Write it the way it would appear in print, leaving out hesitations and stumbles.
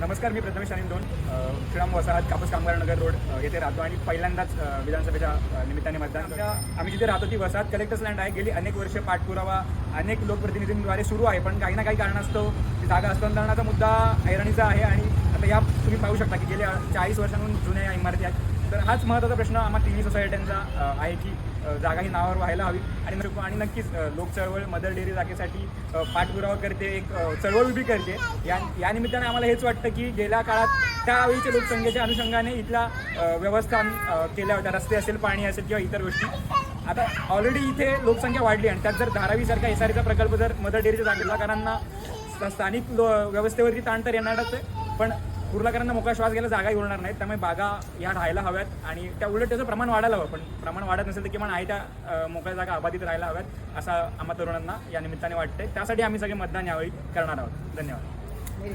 नमस्कार, मी प्रथमेश दोन श्रीराम वसाहत कापूस कामगार नगर रोड येथे राहतो आणि पहिल्यांदाच विधानसभेच्या निमित्ताने मतदान. आम्ही जिथे राहतो ती वसाहत कलेक्टर्स लँड आहे. गेली अनेक वर्ष पाठपुरावा अनेक लोकप्रतिनिधींद्वारे सुरू आहे, पण काही ना काही कारणास्तव ती जागा हस्तांतरणाचा मुद्दा ऐरणीचा आहे. आणि आता या तुम्ही पाहू शकता की गेल्या 40 वर्षांहून जुन्या या इमारती आहेत. तर हाच महत्त्वाचा प्रश्न आम्हा तिन्ही सोसायट्यांचा आहे की जागा ही नावावर व्हायला हवी. आणि नक्कीच लोक चळवळ मदर डेअरी जागेसाठी पाठपुरावा करते, एक चळवळ उभी करते. या निमित्ताने आम्हाला हेच वाटतं की गेल्या काळात त्यावेळीच्या लोकसंख्येच्या अनुषंगाने इथला व्यवस्थापन केल्या होत्या. रस्ते असेल, पाणी असेल किंवा इतर गोष्टी. आता ऑलरेडी इथे लोकसंख्या वाढली आणि त्यात जर धारावीसारखा SREचा प्रकल्प जर मदर डेअरीच्या जागेकरांना स्थानिक व्यवस्थेवरती ताण तर येणारच आहे, पण कुर्लाकरांना मोकळा श्वास घ्यायला जागाही उरणार नाहीत. त्यामुळे बागा या राहायला हव्यात आणि त्या उलट त्याचं प्रमाण वाढायला हवं. पण प्रमाण वाढत नसेल तर किमान आहे त्या मोकळ्या जागा अबाधित राहायला हव्यात असं आम्हा तरुणांना या निमित्ताने वाटतंय. त्यासाठी आम्ही सगळे मतदान यावेळी करणार आहोत. धन्यवाद.